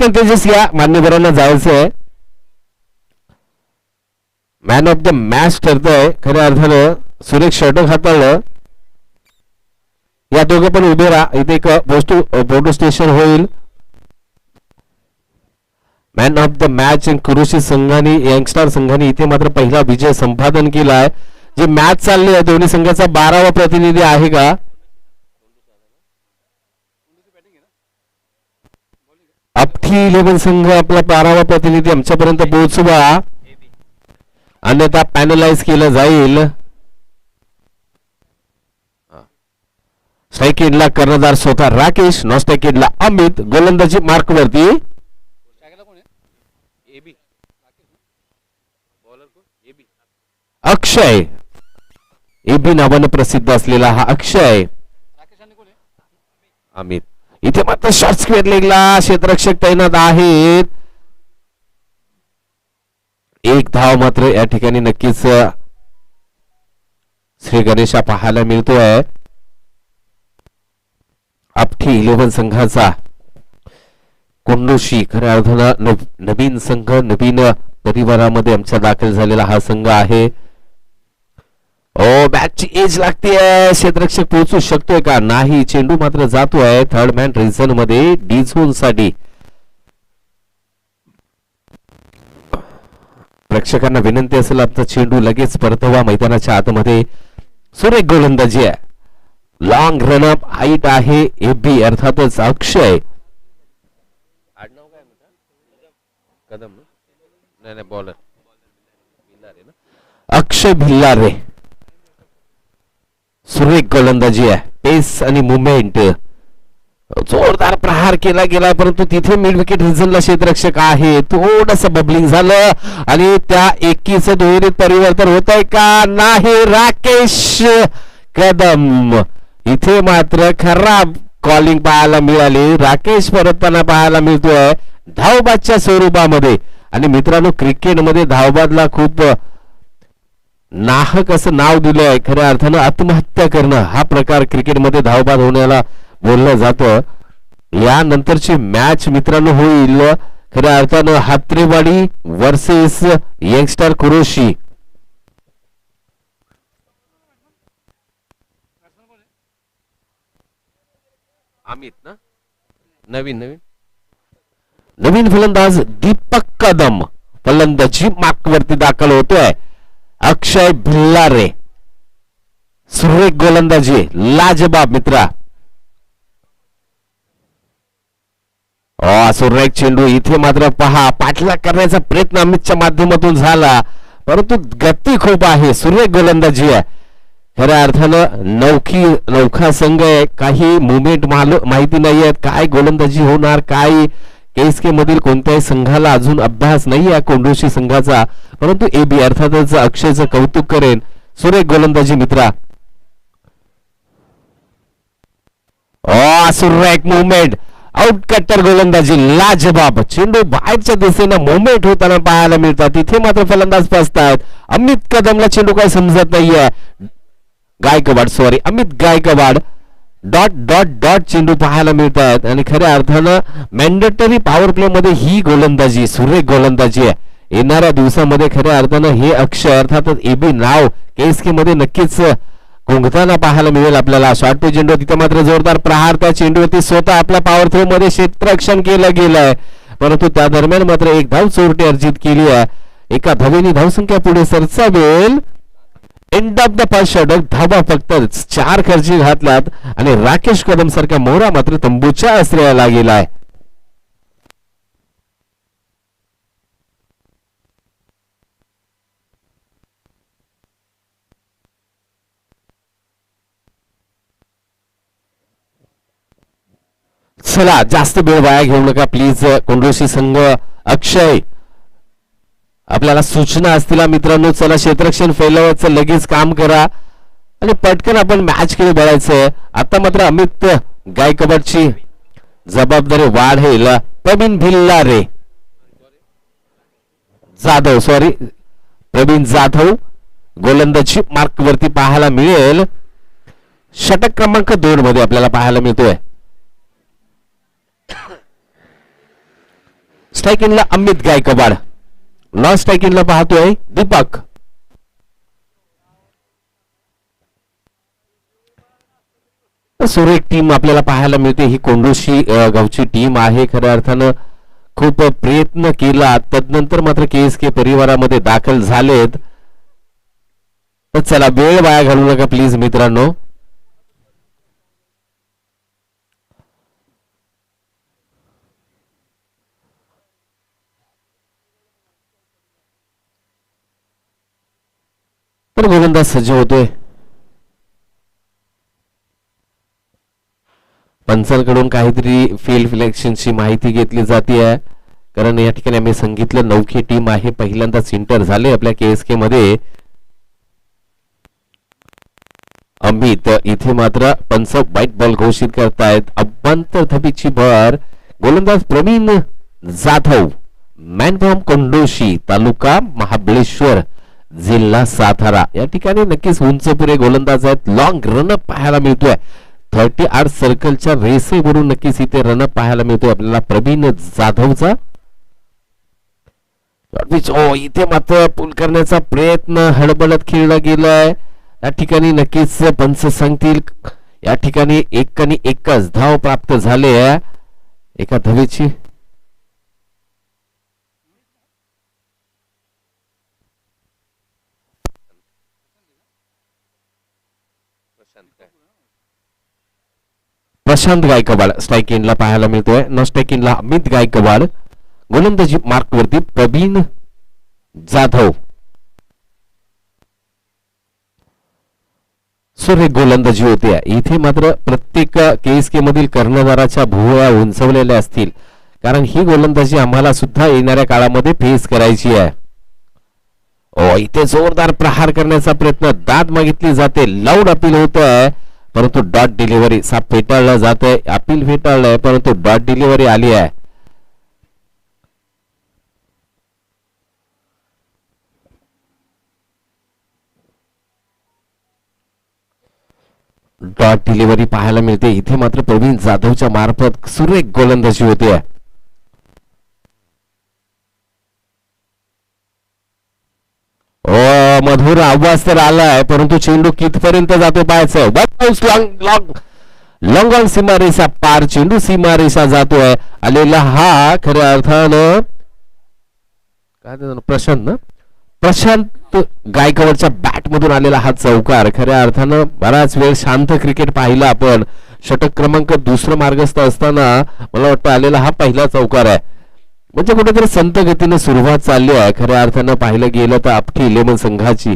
पटकन तेजस या मान्यवरांना जायचं आहे. मॅन ऑफ द मॅच ठरतंय खऱ्या अर्थानं सुरेख षटक हाताळलं. या दोघे पण उभे राहा, इथे एक फोटो स्टेशन होईल. मॅन ऑफ द मॅच कुरुशी संघाने यंगस्टार संघाने इथे मात्र पहिला विजय संपादन केलाय. जे मॅच चालली आहे दोन्ही संघाचा 12वा प्रतिनिधी आहे का? अपठी 11 संघ आपला 12वा प्रतिनिधी आमच्यापर्यंत पोहोचवा, अन्यथा पॅनलाइज केलं जाईल. स्ट्राईक एंडला कर्णधार स्वतः राकेश, नॉन स्ट्राईक एंडला अमित, गोलंदाजी मार्क वरती अक्षय. एबी नावानं प्रसिद्ध असलेला हा अक्षय. अमित इथे मात्र शॉर्ट स्क्वेअर लेगला क्षेत्ररक्षक तैनात आहेत. एक धाव मात्र या ठिकाणी नक्कीच श्री गणेशा पाहायला मिळतोय. अपठी 11 संघाचा कोंडोशी खऱ्या अर्थानं नवीन संघ, नवीन परिवारामध्ये आमच्या दाखल झालेला हा संघ आहे. ओ बॅटची एज लागतेय, क्षेत्ररक्षक पोहोचू शकतोय का? नाही, चेंडू मात्र जातोय थर्ड मॅन रिझन मध्ये डी झोन साठी. प्रेक्षकांना विनंती असेल आपला चेंडू लगेच परतवा मैदानाच्या आतमध्ये. सुरेख गोलंदाजी आहे, लॉंग रनअप हाईट आहे. एबी अर्थातच अक्षय. कदम नाही बॉलर अक्षय भिल्लारे. सुरेख गोलंदाजी आहे, पेस आणि मुवमेंट. जोरदार प्रहार केला गेला परंतु तिथे मिड विकेट रिझनला क्षेत्ररक्षक आहे. थोडस बबलिंग झालं आणि त्या एकीचं दुहेरीत परिवर्तन होत आहे का? नाही. राकेश कदम इथे मात्र खराब कॉलिंग पाहायला मिळाली. राकेश परतताना पाहायला मिळतोय धावबादच्या स्वरूपामध्ये. आणि मित्रांनो, क्रिकेटमध्ये धावबादला खूप नाहक असं नाव दिलंय. खऱ्या अर्थानं आत्महत्या करणं हा प्रकार क्रिकेटमध्ये धावबाद होण्याला बोललं जातं. यानंतरची मॅच मित्रांनो होईल खऱ्या अर्थानं हात्रेवाडी वर्सेस यंगस्टर कुरोशी. अमित ना नवीन फलंदाज दीपक कदम फलंदाजी मार्कवरती दाखल होतोय. अक्षय भिल्लारे सुरेख गोलंदाजी लाजबाब मित्रा. सुरेख चेंडू इथे मात्र पहा पाठलाग करण्याचा प्रयत्न अमितच्या माध्यमातून झाला परंतु गती खूप आहे. सुरेख गोलंदाजी आहे. खऱ्या अर्थानं नौखा संघ आहे. काही मुवमेंट माहिती नाहीये, काय गोलंदाजी होणार, काय केएसके मधील कोणत्याही संघाला अजून अभ्यास नाही आहे कोंडोशी संघाचा. परंतु एबी अर्थातच अक्षयचं कौतुक करेन. सुरेख गोलंदाजी मित्रा. सुरेख मुवमेंट, आउट कट्टर गोलंदाजी लाजबाब. चेंडू बाहेरच्या दिशेने मुवमेंट होताना पाहायला मिळतात. तिथे मात्र फलंदाज फसतायत. अमित कदमला चेंडू काय समजत नाहीये. Amit Gaikwad dot dot dot चेंडू पाहायला मिळतात. आणि खऱ्या अर्थानं मॅन्डेटरी पॉवर प्ले मध्ये ही गोलंदाजी सुरेख गोलंदाजी आहे. येणाऱ्या दिवसामध्ये खऱ्या अर्थानं हे अक्षय अर्थातच एबी नाव केएसके मध्ये नक्कीच घोंघताना पाहायला मिळेल आपल्याला. शॉर्ट पे चेंडू तिथे मात्र जोरदार प्रहार त्या चेंडूवरती स्वतः आपल्या पॉवर थ्रो मध्ये क्षेत्ररक्षण केलं गेलंय परंतु त्या दरम्यान मात्र एक धाव चोरटी अर्जित केली आहे. एका धावेने धावसंख्या पुढे सरसावेल. एंड ऑफ द फर्स्ट षटक धावा फक्त 4 खर्ची घातल्यात आणि राकेश कदम सारख्या मोहरा मात्र तंबूच्या आश्रयाला गेलाय. चला जास्त वेळ वाया घेऊ नका प्लीज. कोंडोशी संघ अक्षय आपल्याला सूचना असतील मित्रांनो. चला क्षेत्ररक्षण फैलावायचं लगेच काम करा आणि पटकन आपण मॅच कडे बघायचंय. आता मात्र अमित गायकवाडची जबाबदारी वाढेल. प्रवीण भिल्लारे प्रवीण जाधव गोलंदाजी मार्क वरती पाहायला मिळेल. षटक क्रमांक 2 मध्ये आपल्याला पाहायला मिळतोय. स्ट्राईक इनला अमित गायकवाड, नॉन स्ट्राईक इनला पाहतोय दीपक. सुरेख टीम आपल्याला पाहायला मिळते. ही कोंडोशी गावची टीम आहे. खऱ्या अर्थानं खूप प्रयत्न केला, तदनंतर मात्र KSK परिवारामध्ये दाखल झालेत. तर चला, वेळ वाया घालू नका प्लीज मित्रांनो. तर गोलंदाज सज्ज होतोय. पंचांकडून काहीतरी फील्ड सिलेक्शनची माहिती घेतली जाते, कारण या ठिकाणी आम्ही सांगितलं नौखी टीम आहे. पहिल्यांदाच इंटर झाले आपल्या KSK मध्ये. अमित इथे मात्र पंच व्हाईट बॉल घोषित करतायत. अभ्यंतर धबीची भर. गोलंदाज प्रवीण जाधव, मॅन फ्रॉम कोंडोशी, तालुका महाबळेश्वर, जिल्हा सातारा. या ठिकाणी नक्कीच उंचपुरे गोलंदाज आहेत. लॉंग रनअप पाहायला मिळतोय. 38 सर्कलच्या रेसेवरून नक्कीच इथे रनअप पाहायला मिळतोय आपल्याला प्रवीण जाधवचा. इथे मात्र पूल करण्याचा प्रयत्न हडबडत खेळला गेलाय. या ठिकाणी नक्कीच पंच सांगतील. या ठिकाणी एकच धाव प्राप्त झाले एका धावेची. प्रशांत गायकवाड स्ट्राईक इनला पाहायला मिळतोय. न स्ट्राईक इनला अमित गायकवाड. गोलंदाजी मार्क वरती प्रवीण जाधव. हे गोलंदाजी होते. इथे मात्र प्रत्येक KSK मधील कर्णधाराच्या भुवया उंचवलेल्या असतील, कारण ही गोलंदाजी आम्हाला सुद्धा येणाऱ्या काळामध्ये फेस करायची आहे. इथे जोरदार प्रहार करण्याचा प्रयत्न, दाद मागितली जाते, लाऊड अपील होत आहे, परंतु डॉट डिलिव्हरी साप फेटाळलं जात आहे. अपील फेटाळलंय परंतु डॉट डिलिव्हरी आली आहे. डॉट डिलिव्हरी पाहायला मिळते. इथे मात्र प्रवीण जाधवच्या मार्फत सुरेख गोलंदाजी होते. मधुर आवाज तर आलाय, परंतु चेंडू कितपर्यंत जातो पाहायचं. लॉंग ऑन सीमारेषा पार, चेंडू सीमारेषा जातोय. आलेला हा खऱ्या अर्थानं काय प्रशांत गायकवाडच्या बॅट मधून आलेला हा चौकार. खऱ्या अर्थानं बराच वेळ शांत क्रिकेट पाहिलं आपण. षटक क्रमांक दुसरं मार्गस्थ असताना मला वाटतं आलेला हा पहिला चौकार आहे. म्हणजे कुठेतरी संत गतीने सुरुवात चालली आहे खऱ्या अर्थानं पाहिलं गेलं तर आपकी 11 संघाची.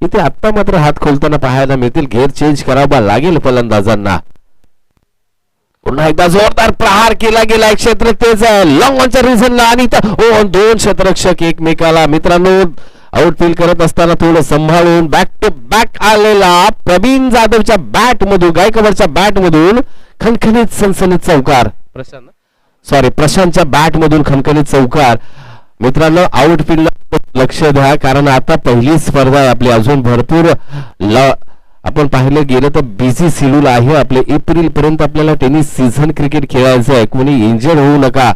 इथे आता मात्र हात खोलताना पाहायला मिळतील. घेर चेंज करावा लागेल फलंदाजांना. पुन्हा एकदा जोरदार प्रहार केला गेला. क्षेत्र तेच आहे लॉंग ऑनच्या रिझनला, आणि दोन क्षेत्ररक्षक एकमेकाला मित्रांनो आउटफील्ड करत असताना थोडं सांभाळून बॅक टू बॅक आलेला प्रवीण जाधवच्या बॅट मधून, गायकवाडच्या बॅट मधून खणखणीत सनसनीत चौकार. प्रशांतच्या बॅट मधून खणखणीत चौकार. मित्रांनो आउटफील्डला लक्ष द्या, कारण आता पहिली स्पर्धा आहे आपली. अजून भरपूर आपण पाहिलं गेलं तर बिझी शेड्यूल आहे आपले. एप्रिल पर्यंत आपल्याला टेनिस सीझन क्रिकेट खेळायचं आहे. कोणी इंजर्ड होऊ नका.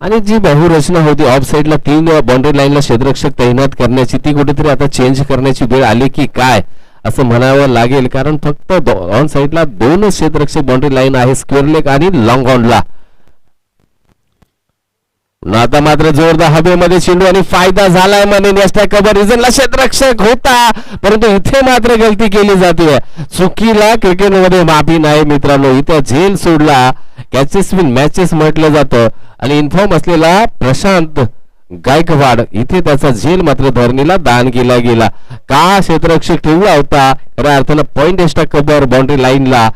आणि जी बहुरचना होती ऑफ साइडला 3 बाउंड्री लाईनला क्षेत्ररक्षक तैनात करण्याची, ती कुठेतरी आता चेंज करण्याची वेळ आली की काय असं म्हणावं लागेल. कारण फक्त ऑन साइडला 2 क्षेत्ररक्षक बाउंड्री लाईन आहे, स्क्वेअर लेग आणि लॉंग ऑनला. आता मात्र जोरदार हवेमध्ये चेंडू आणि फायदा झालाय म्हणे. नेक्स्ट कव्हर रिझनला क्षेत्ररक्षक होता, परंतु इथे मात्र गलती केली जाते. चुकीला क्रिकेटमध्ये माफी नाही मित्रांनो. इथे झेल सोडला, कॅचेस विन मॅचेस म्हटलं जातं. आणि इन्फॉर्म असलेला प्रशांत गायकवाड, इथे त्याचा झेल मात्र धरणीला दान केला गेला. का क्षेत्ररक्षक ठेवला होता खऱ्या अर्थानं पॉइंट एक्स्ट्रा कव्हर बाउंड्री लाईनला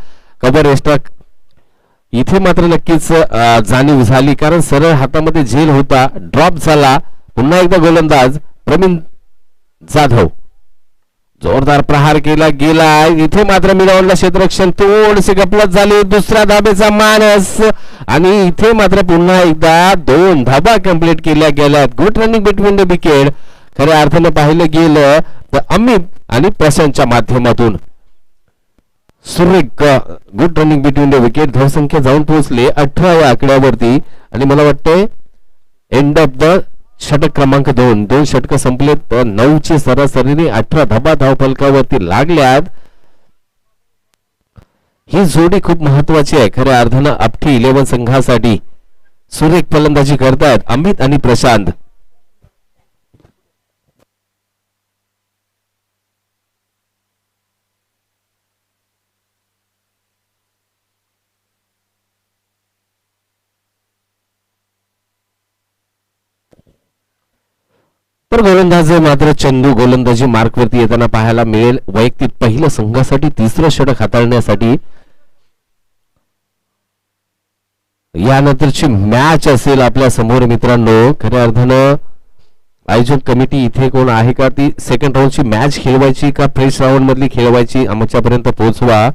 कव्हर एक्स्ट्रा. इथे मात्र नक्कीच जाणीव झाली, कारण सरळ हातामध्ये झेल होता, ड्रॉप झाला. पुन्हा एकदा गोलंदाज प्रवीण जाधव, जोरदार प्रहार केला गेला. इथे मात्र मिळवला क्षेत्ररक्षण थोडेसे गपलत झाले. दुसऱ्या धाबेचा मानस, आणि इथे मात्र पुन्हा एकदा 2 धाबा कंप्लीट केल्या गेल्यात. Good running between the wicket खऱ्या अर्थानं पाहिलं गेलं तर अमित आणि प्रशांतच्या माध्यमातून. सुरेख good running between the wicket. धावसंख्या जाऊन पोहोचले 18 या आकड्यावरती आणि मला वाटतंय एंड ऑफ द षटक क्रमांक 2 षटक संपलेत. 9ची सरासरीने 18 धाबा धावफलकावरती लागल्यात. ही जोडी खूप महत्वाची आहे खऱ्या अर्थानं आपटी 11 संघासाठी. सुरेख फलंदाजी करतायत अमित आणि प्रशांत. तर गोलंदाज मात्र चंदू गोलंदाजी मार्कवरती येताना पाहायला मिळेल. वैयक्तिक पहिलं संघासाठी तिसरं षटक हाताळण्यासाठी यानंतरची मॅच असेल आपल्या समोर मित्रांनो. खऱ्या अर्थानं आयोजक कमिटी इथे कोण आहे का, ती सेकंड राऊंडची मॅच खेळवायची का फ्रेश राऊंड मधली खेळवायची आमच्यापर्यंत पोहोचवा.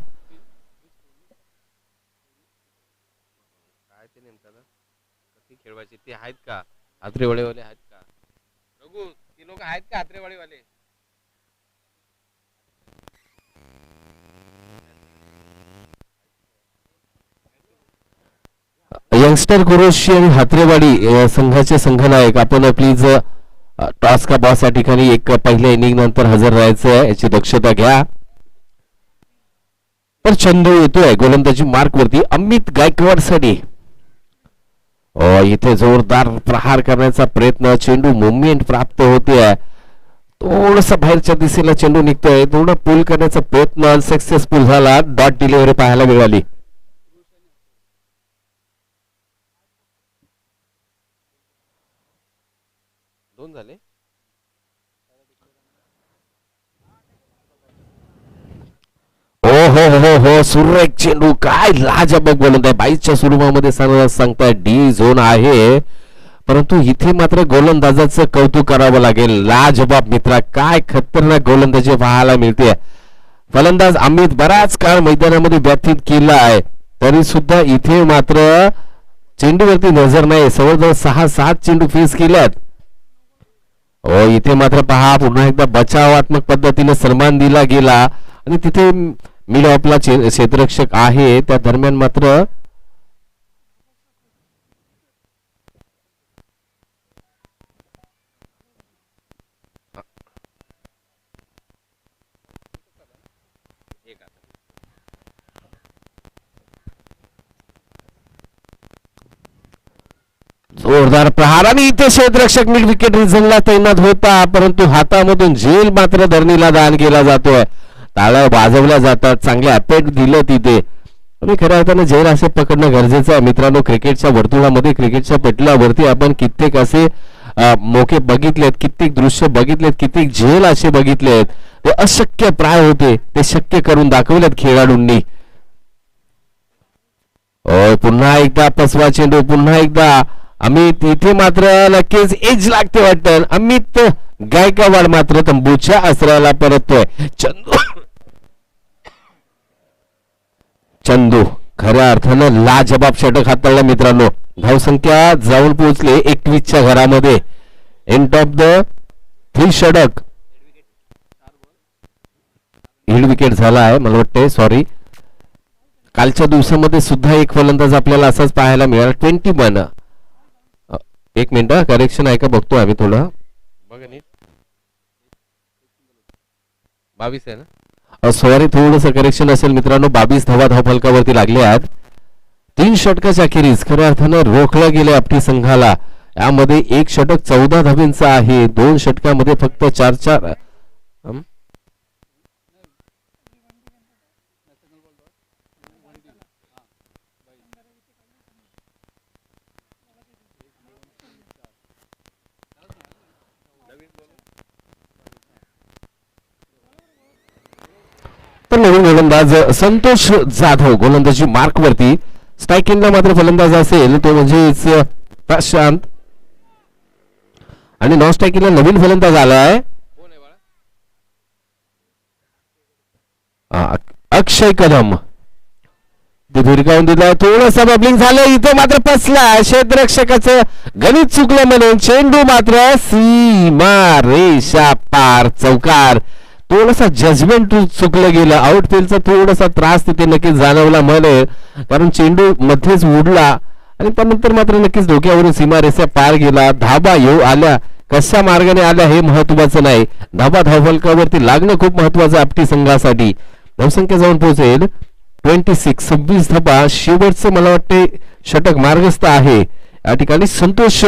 काय ते नेमकं कशी खेळवायची ते आहेत का आत्रेवाडीवाले आहेत का रघु, ती लोक आहेत का आत्रेवाडीवाले. यंगस्टर कुरोशी आणि हात्रेवाडी संघाचे संघनायक आपण प्लीज टॉस का बॉस या ठिकाणी एक पहिल्या इनिंग नंतर हजर राहायचं आहे याची दक्षता घ्या. तर चंदू येतोय गोलंदाजी मार्क वरती अमित गायकवाड साठी. इथे जोरदार प्रहार करण्याचा प्रयत्न, चेंडू मुवमेंट प्राप्त होते. थोडस बाहेरच्या दिशेला चेंडू निघतोय, थोडं पुल करण्याचा प्रयत्न सक्सेसफुल झाला. डॉट डिलिव्हरी पाहायला मिळाली. दोन झाले. हो हो हो हो सुरेख चेंडू, काय लाजबाब गोलंदाज. 22च्या स्वरूपामध्ये सांगताय डी झोन आहे, परंतु इथे मात्र गोलंदाजाचं कौतुक करावं लागेल. लाजबाब मित्रा, काय खतरनाक गोलंदाजी पाहायला मिळते. फलंदाज अमित बराच काळ मैदानामध्ये व्यतीत केला आहे, तरी सुद्धा इथे मात्र चेंडूवरती नजर नाही. जवळजवळ 6-7 चेंडू फेस केल्यात. इथे मात्र पहा पुन्हा एकदा बचावात्मक पद्धतीने सन्मान दिला गेला आणि तिथे मिड ऑफला क्षेत्ररक्षक आहे, त्या दरम्यान मात्र जोरदार प्रहार आणि इथे क्षेत्ररक्षक मिड विकेट रिझनला तैनात होता, परंतु हातामधून झेल मात्र धरणीला दान केला जातोय. टाळ्या वाजवल्या जातात, चांगले अपेट दिलं तिथे. आणि खऱ्या अर्थानं झेल असे पकडणं गरजेचं आहे मित्रांनो. क्रिकेटच्या वर्तुळामध्ये, क्रिकेटच्या पटलावरती आपण कित्येक असे मोके बघितलेत, कित्येक दृश्य बघितलेत, कित्येक झेल असे बघितलेत. ते अशक्य प्राय होते, ते शक्य करून दाखवलेत खेळाडूंनी. पुन्हा एकदा पसवा चेंडू, पुन्हा एकदा अमित. इथे मात्र नक्कीच एज लागते वाटतं. अमित गायकवाड मात्र तंबूच्या आश्रयाला परततोय. चंदू खऱ्या अर्थानं लाजबाब षटक हाताळला मित्रांनो. धावसंख्या जाऊन पोहोचले 21च्या घरामध्ये. एंड ऑफ द 3 षटक. हेड विकेट झाला आहे मला वाटते, सॉरी. कालच्या दिवसामध्ये सुद्धा एक फलंदाज आपल्याला असाच पाहायला मिळाला. 21. एक मिनिट करेक्शन आहे का बघतो आम्ही थोडं. बघा नीट 22 आहे ना, सॉरी थोडस करेक्शन असेल मित्रांनो. 22 धावा धावफलकावरती लागले आहेत. 3 षटकाच्या अखेरीस खऱ्या अर्थानं रोखलं गेले आपटी संघाला. यामध्ये एक षटक 14 धावेंचं आहे, 2 षटकामध्ये फक्त 4-4. तर नवीन गोलंदाज संतोष जाधव गोलंदाजी मार्क वरती. स्ट्राईक मात्र फलंदाज असेल तो म्हणजे प्रशांत, आणि नॉन स्ट्राईकिंगला नवीन फलंदाज आलाय अक्षय कदम. ते भिरकावून दिलाय, थोडंसं बबलिंग झालं. इथं मात्र फसला, क्षेत्ररक्षकाचं गणित चुकलं म्हणून चेंडू मात्र सीमा रेषा पार, चौकार. थोडासा जजमेंट चुकलं गेलं. आउटफील्डचा थोडासा त्रास तिथे नक्कीच जाणवला मला, कारण चेंडू मध्येच उडला आणि त्यानंतर मात्र नक्कीच डोक्यावरून सीमारेषा पार गेला. धाबा येऊ आल्या, कशा मार्गाने आल्या हे महत्वाचं नाही, धाबा धावफलकावरती लागणं खूप महत्वाचं आपटी संघासाठी. धावसंख्या जाऊन पोहोचेल 26. 26 धाबा. शेवटचं मला वाटते षटक मार्गस्थ आहे या ठिकाणी. संतोष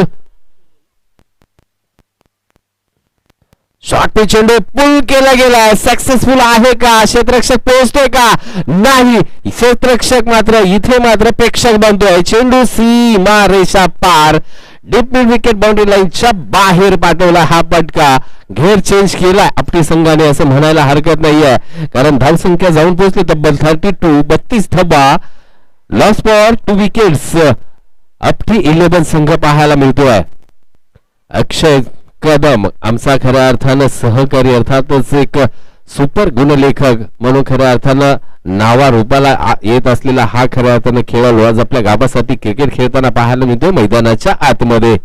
शॉर्ट पे चेंडू पुल केला गेला, सक्सेसफुल आहे का? क्षेत्ररक्षक पोहोचतोय का? नाही. क्षेत्ररक्षक मात्र इथे मात्र प्रेक्षक बनतोय. चेंडू सीमा रेषा पार, डीप मिड विकेट बाउंड्री लाईनच्या बाहेर पाठवला हा फटका. घेर चेंज केला आपली संघाने असं म्हणायला हरकत नाहीये, कारण धावसंख्या जाऊन पोहोचली तब्बल 32. 32 धाबा. Loss for 2 wickets. आपली 11 संघ पाहायला मिळतोय. अक्षय कदम आमचा खऱ्या अर्थानं सहकारी, अर्थातच एक सुपर गुणलेखक म्हणून खऱ्या अर्थानं नावारूपाला येत असलेला हा खऱ्या अर्थानं खेळाडू आज आपल्या गावासाठी क्रिकेट खेळताना पाहायला मिळतो मैदानाच्या आतमध्ये.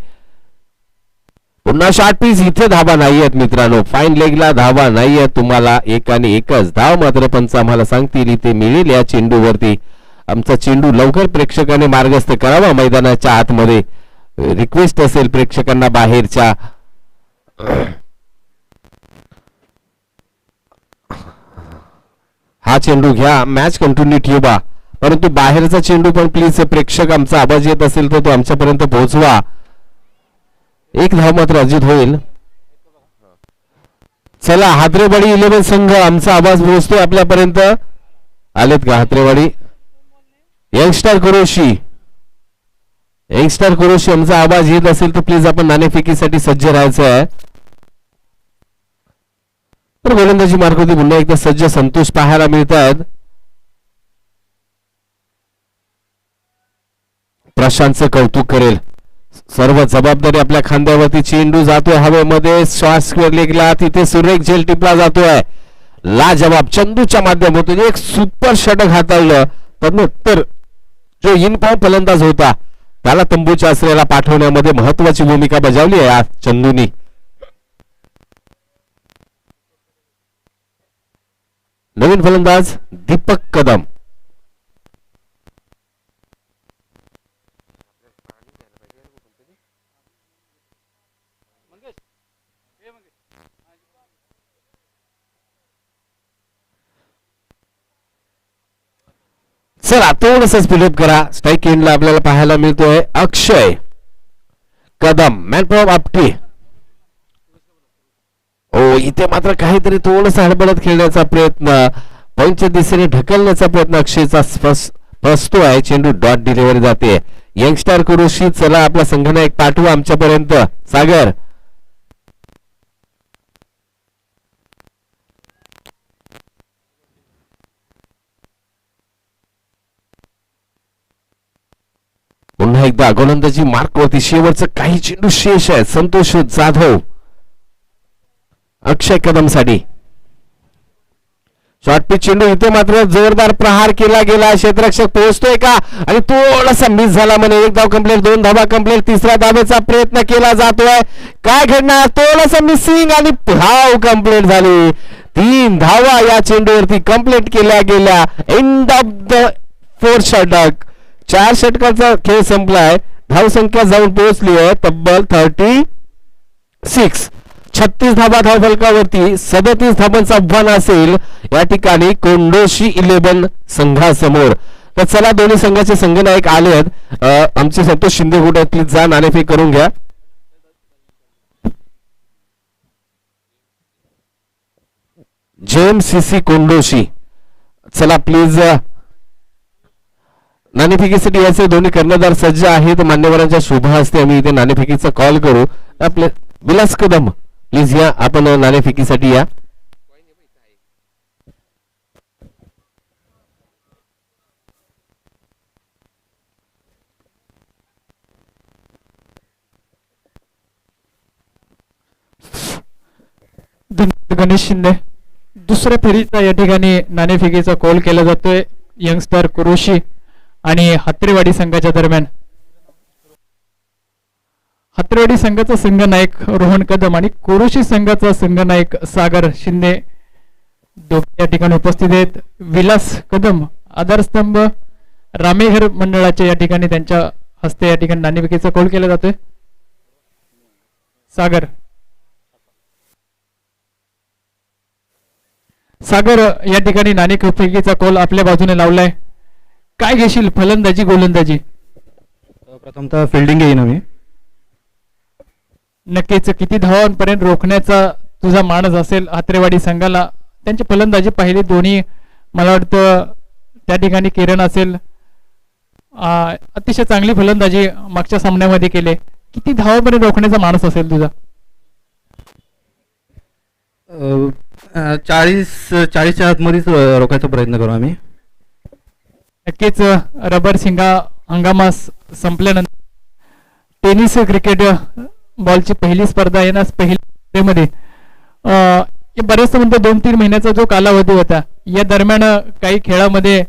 पुन्हा शॉर्ट पीच. इथे धावा नाहीयेत मित्रांनो, फाईन लेगला धावा नाहीयेत तुम्हाला. एक आणि एकच धाव मात्र पंच आम्हाला सांगतील इथे मिळेल या चेंडूवरती. आमचा चेंडू लवकर प्रेक्षकांनी मार्गस्थ करावा मैदानाच्या आतमध्ये, रिक्वेस्ट असेल प्रेक्षकांना बाहेरच्या. हा चेंडू घ्या, मॅच कंटिन्यू ठेवा, परंतु बाहेरचा चेंडू पण प्लीज प्रेक्षक आमचा आवाज येत असेल तर तो आमच्यापर्यंत पोहोचवा. एक धाव मात्र अर्जित होईल. चला हात्रेवाडी 11 संघ, आमचा आवाज पोहोचतोय आपल्यापर्यंत. आलेत का हात्रेवाडी? यंगस्टर कुरोशी, यंगस्टर कुरोशी आमचा आवाज येत असेल तर प्लीज आपण नाणेफेकीसाठी सज्ज राहायचं आहे. तर गोलंदाजी मार्गावरती पुन्हा एकदा सज्ज संतोष पाहायला मिळतात. प्रशांतचं कौतुक करेल, सर्व जबाबदारी आपल्या खांद्यावरती. चेंडू जातोय हवेमध्ये, शॉर्ट स्क्वेअर लेगला, तिथे सुरेख झेल टिपला जातोय. लाजवाब चंदूच्या माध्यमातून एक सुपर षटक हाताळलं. तर जो इनफॉर्म फलंदाज होता त्याला तंबूच्या आश्रयाला पाठवण्यामध्ये महत्वाची भूमिका बजावली आहे आज चंदूनी. नवीन फलंदाज दीपक कदम. चला थोडस स्पीडअप करा. स्ट्राईक एंडला आपल्याला पाहायला मिळतोय अक्षय कदम, मॅन फ्रॉम आपटी. ओ इथे मात्र काहीतरी थोडस हडबडत खेळण्याचा प्रयत्न, पॉइंटच्या दिशेने ढकलण्याचा प्रयत्न अक्षयचा फसतोय. चेंडू डॉट डिलिव्हरी जाते. यंगस्टर कुरुशी, चला आपला संघनायक पाठवा आमच्यापर्यंत. सागर पुन्हा एकदा गोलंदाजी मार्कवरती. शेवटचं काही चेंडू शेष आहे. संतोष जाधव अक्षय कदम साठी शॉर्ट पिच चेंडू. इथे मात्र जोरदार प्रहार केला गेला. क्षेत्ररक्षक पोहोचतोय का? आणि थोडासा मिस झाला म्हणे. एक धाव कंप्लीट, 2 धावा कंप्लीट, तिसऱ्या धावेचा प्रयत्न केला जातोय. काय घडणार? थोडासा मिसिंग आणि धाव कंप्लीट झाली. 3 धावा या चेंडूवरती कंप्लीट केल्या गेल्या. एंड ऑफ द 4th षटक. 4 षटकाचा खेळ संपलाय. धावसंख्या जाऊन पोहोचली आहे तब्बल 36. 36 धाबा धावफलकावरती. 37 धाबांचं आव्हान असेल या ठिकाणी कोंडोशी 11 संघासमोर. तर चला दोन्ही संघाचे संघनायक आले आहेत. आमचे संतोष शिंदे कुठे आहेत? प्लीज जा नाणेफेक करून घ्या. JMCC कोंडोशी, चला प्लीज नाणेफेकीसाठी याचे दोन्ही कर्णधार सज्ज आहेत. मान्यवरांच्या शुभ हस्ते आम्ही इथे नाणेफेकीचा कॉल करू. आपले विलास कदम प्लीज या, आपण नाणेफेकीसाठी या. गणेश शिंदे. दुसऱ्या फेरीचा या ठिकाणी नाणेफेकीचा कॉल केला जातोय यंगस्टर कुरोशी आणि हात्रेवाडी संघाच्या दरम्यान. हात्रेवाडी संघाचा संघनायक रोहन कदम आणि कुरोशी संघाचा संघनायक सागर शिंदे दोघे या ठिकाणी उपस्थित आहेत. विलास कदम आधारस्तंभ रामेघर मंडळाच्या या ठिकाणी त्यांच्या हस्ते या ठिकाणी नाणेफेकीचा कौल केला जातोय. सागर सागर या ठिकाणी नाणेफेकीचा कौल आपल्या बाजूने लावलाय. काय घेशील, फलंदाजी गोलंदाजी? प्रथमतः फिल्डिंग घेईन आम्ही. नक्कीच किती धावांपर्यंत रोखण्याचा तुझा मानस असेल हात्रेवाडी संघाला? त्यांची फलंदाजी पाहिली दोन्ही, मला वाटतं त्या ठिकाणी किरण असेल अतिशय चांगली फलंदाजी मागच्या सामन्यामध्ये केले. किती धावांपर्यंत रोखण्याचा मानस असेल तुझा? 40च्या आतमध्येच रोखायचा प्रयत्न करू आम्ही. नक्कीच रबर सिंगा हंगामा संपल्यानंतर टेनिस क्रिकेट बॉलची पहिली स्पर्धा येण्यास पहिल्या मध्ये बरेच म्हणजे 2-3 महिन्याचा जो कालावधी होता, या दरम्यान काही खेळामध्ये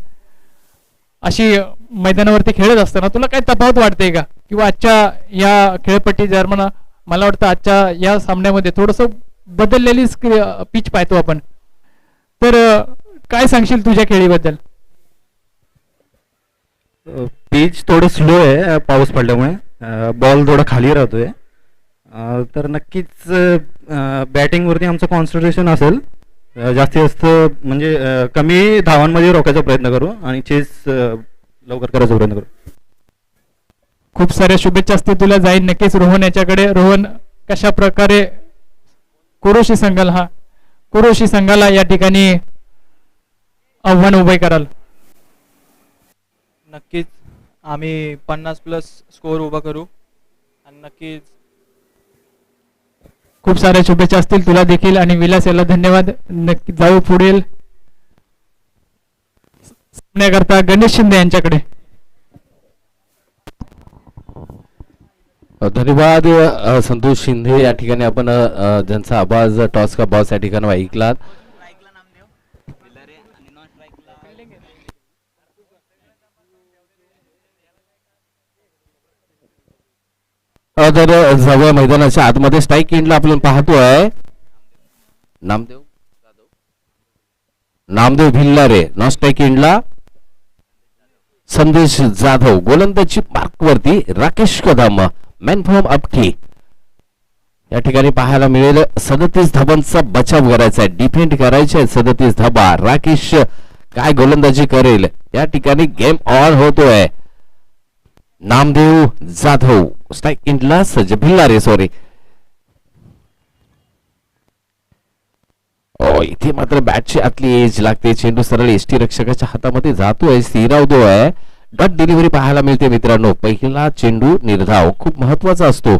अशी मैदानावरती खेळत असताना तुला काय तफावत वाटते का? किंवा आजच्या या खेळपट्टी दरम्यान मला वाटतं आजच्या या सामन्यामध्ये थोडस बदललेली पिच पाहतो आपण, तर काय सांगशील तुझ्या खेळीबद्दल? पिच थोडं स्लो आहे पाऊस पडल्यामुळे, बॉल थोडा खाली राहतोय. तर नक्कीच बॅटिंगवरती आमचं कॉन्सन्ट्रेशन असेल. जास्तीत जास्त म्हणजे कमी धावांमध्ये रोखायचा प्रयत्न करू आणि चेस लवकर करायचा प्रयत्न करू. खूप साऱ्या शुभेच्छा असतील तुला जाईल नक्कीच रोहन याच्याकडे. रोहन, कशा प्रकारे कुरोशी संघाला या ठिकाणी आव्हान उभे कराल? नक्कीच आम्ही 50+ स्कोअर उभा करू आणि नक्कीच. खूप साऱ्या शुभेच्छा असतील तुला देखील आणि विलास याला धन्यवाद. नक्की जाऊ पुढील सामन्याकरता गणेश शिंदे यांच्याकडे. धन्यवाद संतोष शिंदे. या ठिकाणी आपण ज्यांचा आवाज टॉस का बॉस या ठिकाणी ऐकलात. तर जाऊया मैदानाच्या आतमध्ये. स्ट्राईक एंडला आपण पाहतोय नामदेव भिल्लारे. नॉन स्ट्राईक एंडला संदेश जाधव. गोलंदाजी मार्क वरती राकेश कदम, मॅन फ्रॉम अपठी. या ठिकाणी पाहायला मिळेल 37 धाबांचा बचाव करायचा आहे, डिफेंड करायचे 37 धाबा. राकेश काय गोलंदाजी करेल या ठिकाणी? गेम ऑन होतोय. नामदेव जाधव स्ट्राईक एंडला सज्ज. भिल्लारे सॉरी. इथे मात्र बॅटची आतली एज लागते. चेंडू सरळ एसटी रक्षकाच्या हातामध्ये जातोय, स्थिरावतोय. डॉट डिलिव्हरी पाहायला मिळते मित्रांनो. पहिला चेंडू निर्धाव खूप महत्वाचा असतो,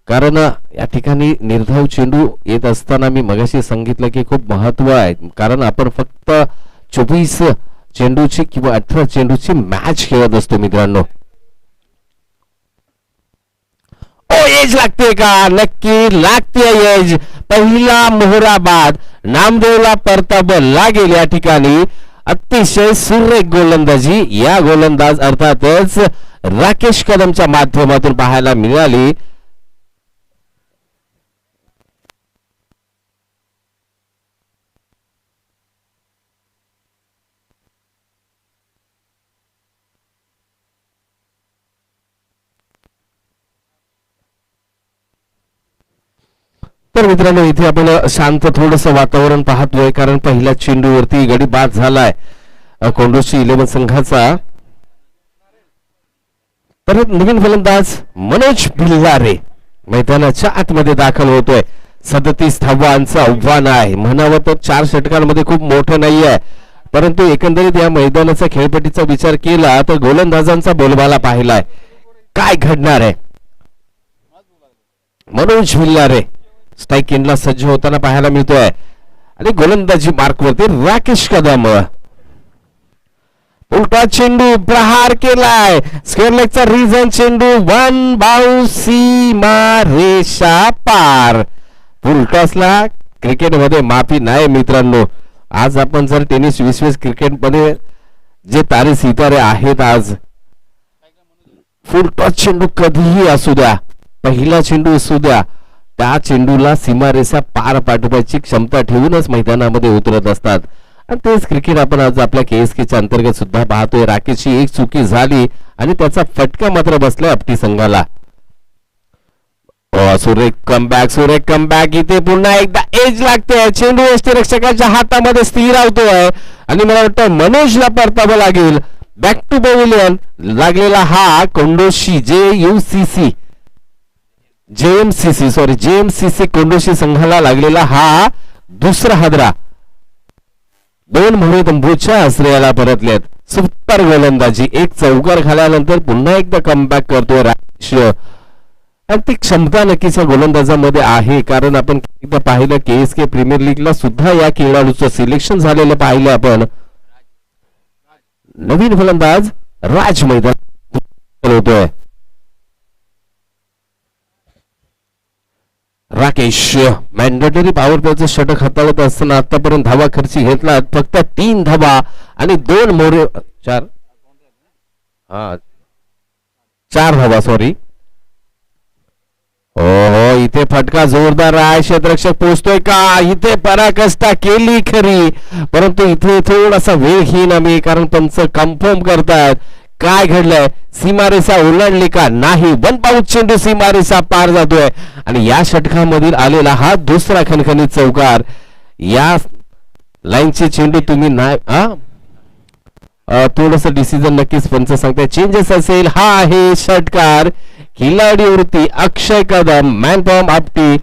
कारण या ठिकाणी निर्धाव चेंडू येत असताना मी मगाशी सांगितलं की खूप महत्व आहे, कारण आपण फक्त 24 चेंडूची किंवा 18 चेंडूची मॅच खेळत असतो मित्रांनो. एज लागते का? नक्की लागते एज. पहिला मोहरा बाद नामदेवला परताब लागेल. या ठिकाणी अतिशय सुरेख गोलंदाजी या गोलंदाज अर्थातच राकेश कदमच्या माध्यमातून पाहायला मिळाली. तर मित्रांनो इथे आपण शांत थोडस वातावरण पाहतोय, कारण पहिल्या चेंडूवरती गडी बाद झालाय कोंडोशी 11 संघाचा. तर नवीन फलंदाज मनोज भिल्लारे मैदानाच्या आतमध्ये दाखल होतोय. 37 धावांचं आव्हान आहे. म्हणावं तर 4 षटकांमध्ये खूप मोठं नाहीये, परंतु एकंदरीत या मैदानाचा खेळपट्टीचा विचार केला तर गोलंदाजांचा बोलबाला पाहिलाय. काय घडणार आहे? मनोज भिल्लारे स्ट्राईक एंडला सज्ज होताना पाहायला मिळतोय आणि गोलंदाजी मार्कवरती राकेश कदम. उलटा चेंडू प्रहार केलाय. स्क्वेअर लेगचा रिझन चेंडू 1 बाउ सीमा रेषा पार. फुलटॉसला क्रिकेटमध्ये माफी नाही मित्रांनो. आज आपण जर टेनिस विश्व क्रिकेटमध्ये जे तारे सितारे आहेत, आज फुलटॉस चेंडू कधीही असू द्या, पहिला चेंडू असू द्या, त्या चेंडूला सीमारेषा पार पाठवायची क्षमता ठेवूनच मैदानामध्ये उतरत असतात. आणि तेच क्रिकेट आपण आज आपल्या केएसकेच्या अंतर्गत सुद्धा पाहतोय. राकेशची एक चुकी झाली आणि त्याचा फटका मात्र बसलाय आपटी संघाला. सुरेख कमबॅक इथे पुन्हा एकदा एज लागते. चेंडू यष्टीरक्षकाच्या हातामध्ये स्थिर राहतोय आणि मला वाटतं मनोजला परतावं लागेल. बॅक टू पॅव्हिलियन लागलेला हा कोंडोशी जेएमसीसी कोंडोशी संघाला लागलेला हा दुसरा हादरा. 2 मोहरे तंबूच्या आश्रयाला परतलेत. सुपर गोलंदाजी, एक चौकार खाल्यानंतर पुन्हा एकदा कमबॅक करतोय राकेश. आणि ती क्षमता नक्कीच या गोलंदाजामध्ये आहे, कारण आपण एकदा पाहिलं केएसके प्रीमियर लीगला सुद्धा या खेळाडूचं सिलेक्शन झालेलं पाहिलं आपण. नवीन फलंदाज राज मैदान होतोय. राकेश मॅन्डेटरी पॉवर प्लेचं षटक हाताळत असताना आतापर्यंत धावा खर्ची घेतला फक्त 3 धावा आणि 2 मोरे 4 धावा सॉरी. हो इथे फटका जोरदार आहे. क्षेत्ररक्षक पोहोचतोय का? इथे पराकाष्ठा केली खरी, परंतु इथे थोडासा वेळहीन आम्ही, कारण पंच कन्फर्म करतायत काय घडलंय. सीमारेषा ओलांडली का? नाही. 1 पाऊच चेंडू सीमारेषा पार जातोय आणि या षटकामधील आलेला हा दुसरा खणखणीत चौकार. या लाईनचे चेंडू तुम्ही नाही थोडस डिसिजन नक्कीच पंच सांगताय चेंजेस असेल. हा आहे षटकार. खिलाडीवरती अक्षय कदम, मॅन फ्रॉम आपटी,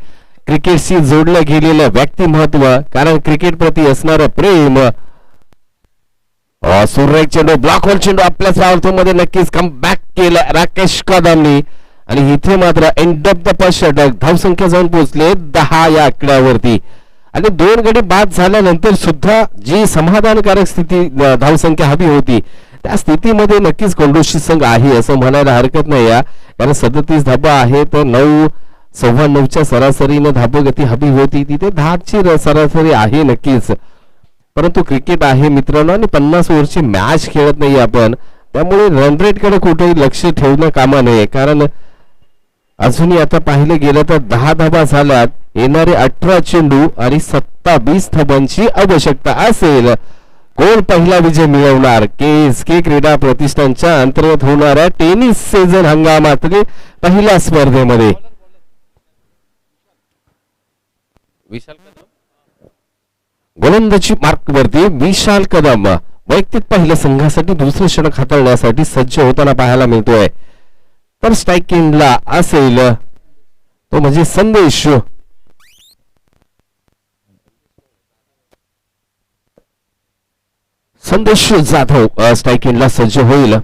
क्रिकेटशी जोडलं गेलेलं व्यक्तिमत्व, कारण क्रिकेट प्रती असणारं प्रेम. सुरेख चेंडू, ब्लॉक होल चेंडू आपल्या सावर्थ्यामध्ये नक्कीच कम बॅक केलं राकेश कदमनी. आणि इथे मात्र एंड ऑफ द फर्स्ट षटक. धावसंख्या जाऊन पोहोचले 10 या आकड्यावरती. आणि 2 गडी बाद झाल्यानंतर सुद्धा जी समाधानकारक स्थिती धावसंख्या हवी होती त्या स्थितीमध्ये नक्कीच कोंडोशी संघ आहे असं म्हणायला हरकत नाही. या कारण 37 धाबा आहे तर 9.9च्या सरासरीने धाबगती हवी होती, तिथे 10ची सरासरी आहे नक्कीच. परंतु क्रिकेट आहे मित्रांनो आणि 50 ओव्हरची मॅच खेळत नाही आपण, त्यामुळे रन रेट कडे कुठेही लक्ष ठेवणं कामा नये. कारण अजूनही आता पाहिलं गेलं तर 10 धाबा झाल्यात. येणारे 18 चेंडू आणि 27 धाबांची आवश्यकता असेल. कोण पहिला विजय मिळवणार? केएसके क्रीडा प्रतिष्ठानच्या अंतर्गत होणाऱ्या टेनिस सीझन हंगामातील पहिल्या स्पर्धेमध्ये गोलंदाजी मार्क वरती विशाल कदम वैयक्तिक पहिल्या संघासाठी दुसरे षटक हाताळण्यासाठी सज्ज होताना पाहायला मिळतोय. तर स्ट्राईक एंडला असेल तो म्हणजे संदेश जाधव स्ट्राईक एंडला सज्ज होईल.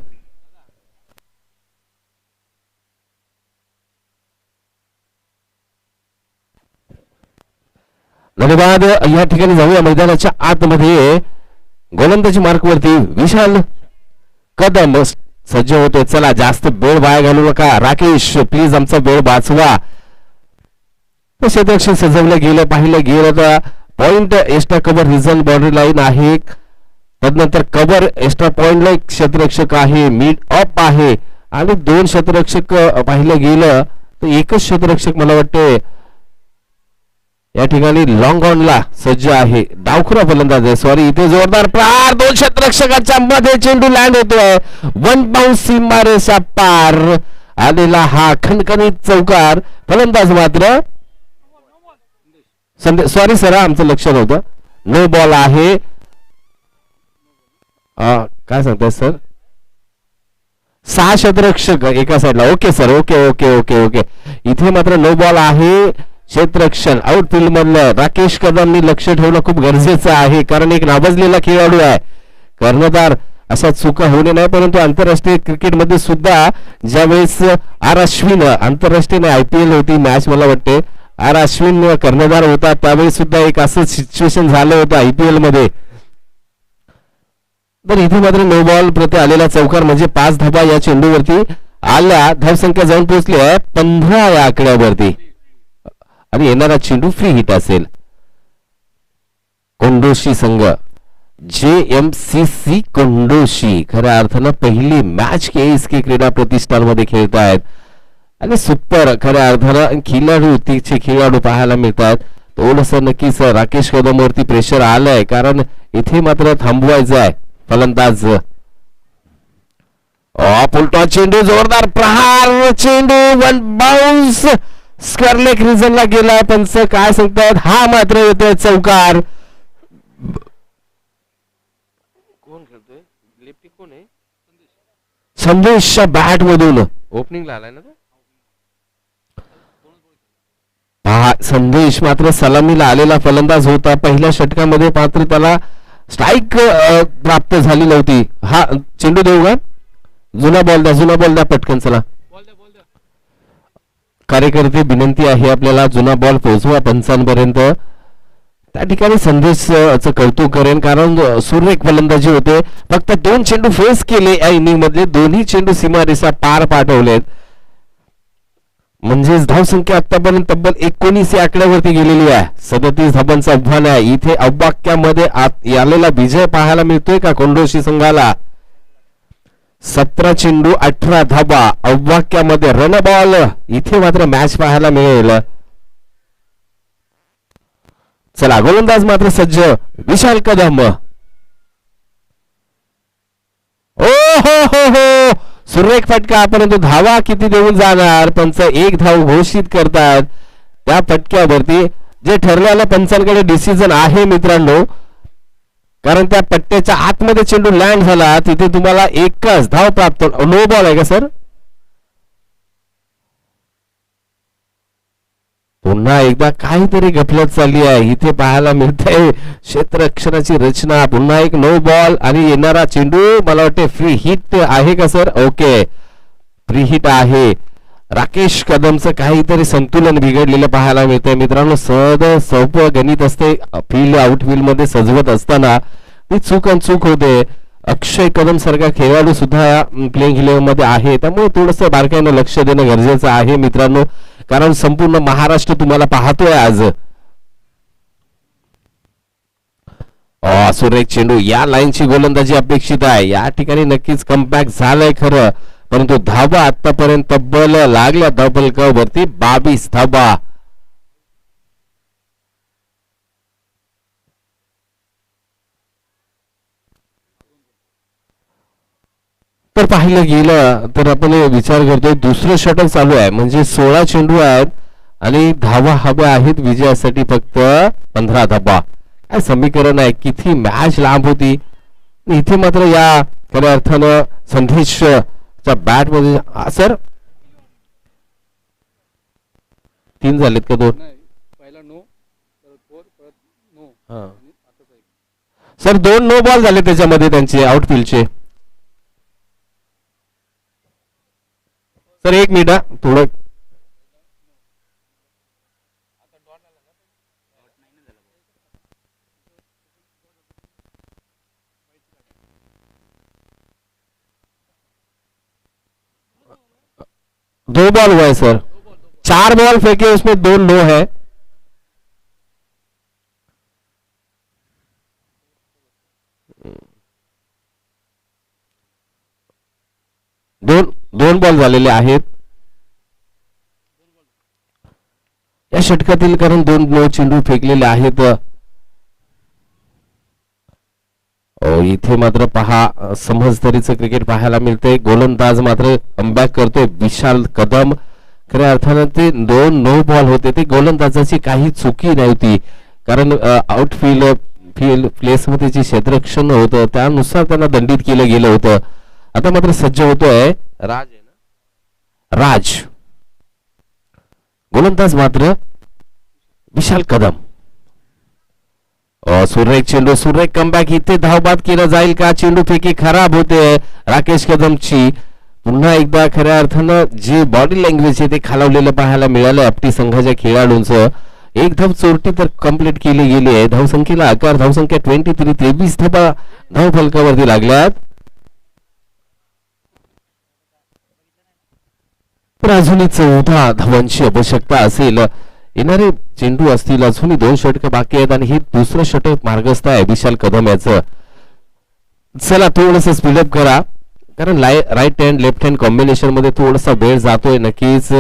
धन्यवाद. या ठिकाणी जाऊया मैदानाच्या आतमध्ये. गोलंदाजी मार्कवरती विशाल कदम सज्ज होतोय. चला जास्त वेळ वाया घालू नका. राकेश प्लीज आमचा वेळ वाचवा. क्षेत्ररक्षण सजवलं गेलं पाहिलं गेलं तर point extra cover reason boundary line आहे. तदनंतर कव्हर एक्स्ट्रा पॉइंटला एक क्षेत्ररक्षक आहे, मिड अप आहे आणि 2 क्षेत्ररक्षक पाहिलं गेलं तर एकच क्षेत्ररक्षक मला वाटते या ठिकाणी लॉंग ऑनला सज्ज आहे. डावखुरा फलंदाज आहे सॉरी. इथे जोरदार प्रहार 2 क्षेत्ररक्षकाच्या मध्ये चेंडू लँड होतोय. 1 बाउन्स सीमारेषा पार आलेला हा खणखणीत चौकार. फलंदाज मात्र सॉरी सर आमचं लक्ष नव्हतं. नो बॉल आहे. काय सांगताय सर? 6 क्षेत्ररक्षक एका साईडला. Okay sir okay okay okay okay. इथे मात्र नो बॉल आहे. क्षेत्ररक्षण आउटफील्ड मधलं राकेश कदमनी लक्ष ठेवणं खूप गरजेचं आहे, कारण एक नावाजलेला खेळाडू आहे. कर्णधार अशा चुका होणे नाही, परंतु आंतरराष्ट्रीय क्रिकेटमध्ये सुद्धा ज्यावेळेस आर अश्विन आंतरराष्ट्रीय IPL होती मॅच मला वाटते आर अश्विन कर्णधार होता त्यावेळी सुद्धा एक असं सिच्युएशन झालं होतं IPL मध्ये. तर इथे मात्र नो बॉल प्रति आलेला चौकार म्हणजे 5 धाबा या चेंडूवरती आल्या. धावसंख्या जाऊन पोहोचली आहे 15 या आकड्यावरती आणि येणारा चेंडू फ्री हिट असेल. कोंडोशी संघ JMCC कोंडोशी खऱ्या अर्थानं पहिली मॅच केएसके क्रीडा प्रतिष्ठानमध्ये खेळतायत. आणि सुपर खऱ्या अर्थानं खिलाडू तिचे खेळाडू पाहायला मिळतात. थोडस नक्कीच राकेश कदम वरती प्रेशर आलंय, कारण इथे मात्र थांबवायचं आहे फलंदाज. उलटा चेंडू, जोरदार प्रहार, चेंडू वन बाउन्स स्करलेक रिझनला गेला. पंच काय सांगतायत, हा मात्र येतोय चौकार. कोण खेळतोय, लेफ्टी कोण आहे? संदेशच्या बॅट मधून ओपनिंगला आलाय ना तो. पहा, संदेश मात्र सलामीला आलेला फलंदाज होता. पहिल्या षटकामध्ये मात्र त्याला स्ट्राईक प्राप्त झाली नव्हती. हा चेंडू देऊ का? जुना बॉल द्या पटकन. चला कार्यकर्ते, विनंती आहे आपल्याला जुना बॉल पोहोचवा पंचांपर्यंत. त्या ठिकाणी संदेशचं कौतुक करेन, कारण सुरेख फलंदाजी होते. फक्त 2 चेंडू फेस केले या इनिंग मधले, दोन्ही चेंडू सीमारेषा पार पाठवलेत. म्हणजेच धावसंख्या आतापर्यंत तब्बल 19 या आकड्यावरती गेलेली आहे. 37 धाबांचं आव्हान आहे. इथे अव्वाक्यामध्ये आलेला विजय पाहायला मिळतोय का कोंडोशी संघाला? 17 चेंडू 18 धाबा अव्वाक्यामध्ये रन बॉल. इथे मात्र मॅच पाहायला मिळेल. चला गोलंदाज मात्र सज्ज, विशाल कदम. ओ हो, सुरेख फटका, परंतु धावा किती देऊन जाणार? पंच 1 धाव घोषित करतात. त्या फटक्यावरती जे ठरलेलं पंचांकडे डिसिजन आहे मित्रांनो, कारण त्या पट्ट्याच्या आतमध्ये चेंडू लँड झाला, तिथे तुम्हाला 1च धाव प्राप्त. नो बॉल आहे का सर? पुन्हा एकदा काहीतरी गफलत चालली आहे इथे पाहायला मिळते. क्षेत्ररक्षणाची रचना, पुन्हा एक नो बॉल आणि येणारा चेंडू मला वाटते फ्री हिट आहे का सर? ओके, फ्री हिट आहे. राकेश कदमचं काहीतरी संतुलन बिघडलेलं पाहायला मिळतंय मित्रांनो. सोपं गणित असते फील्ड आउटफील्ड मध्ये सजवत असताना ती चूक होते. अक्षय कदम सारखा खेळाडू सुद्धा प्लेइंग 11 मध्ये आहे, त्यामुळे थोडस बारकाईनं लक्ष देणं गरजेचं आहे मित्रांनो, कारण संपूर्ण महाराष्ट्र तुम्हाला पाहतोय आज. सुरेख चेंडू, या लाईनची गोलंदाजी अपेक्षित आहे. या ठिकाणी नक्कीच कमबॅक झालंय खरं, परंतु धाबा आतापर्यंत तब्बल लागल्या धावफलकावरती 22 धाबा. तर पाहिलं गेलं तर आपण विचार करतोय दुसरं षटक चालू आहे, म्हणजे 16 चेंडू आहेत आणि धावा हव्या आहेत विजयासाठी फक्त 15 धाबा. काय समीकरण आहे, किती मॅच लांब होती. इथे मात्र या खऱ्या अर्थानं संदेशच्या बॅट मध्ये सर 3 झालेत का? 2 सर 2 नो बॉल झाले त्याच्यामध्ये त्यांचे आउटफील्डचे. सर 1 मिनिट थोडं. दो बॉल हुआ है सर, 4 बॉल फेंके उसमें 2 नो है. दोन बॉल झालेले आहेत या षटकातील, कारण 2 नो चेंडू फेकलेले आहेत. इथे मात्र पहा समजदारीचं क्रिकेट पाहायला मिळते. गोलंदाज मात्र कमबॅक करतोय विशाल कदम. खऱ्या अर्थानं ते 2 नो बॉल होते, ते गोलंदाजाची काही चुकी नव्हती, कारण आउटफील्ड प्लेस मध्ये जे क्षेत्ररक्षण होतं त्यानुसार त्यांना दंडित केलं गेलं होतं. आता मात्र सज्ज होतोय राज. गोलंदाज मात्र विशाल कदम. सुरेख चेंडू, सुरेख कमबॅक. इथे धावबाद केला जाईल का? चेंडू फेकी खराब होते राकेश कदमची. पुन्हा एकदा खऱ्या अर्थानं जे बॉडी लँग्वेज आहे ते खालावलेलं पाहायला मिळालं आपटी संघाच्या खेळाडूंचं. 1 धाव चोरटी तर कंप्लीट केली गेली आहे. धावसंख्येला आकार, धावसंख्या 23 धावा धाव फलकावरती लागल्यात. पण अजूनही 14 धावांची आवश्यकता असेल. येणारे चेंडू असतील, अजूनही 2 षटक बाकी आहेत आणि हे दुसरं षटक मार्गस्थ आहे विशाल कदम याचं. चला थोडस स्पीडअप करा. कारण right hand left hand combination मध्ये थोडासा वेळ जातोय नक्कीच.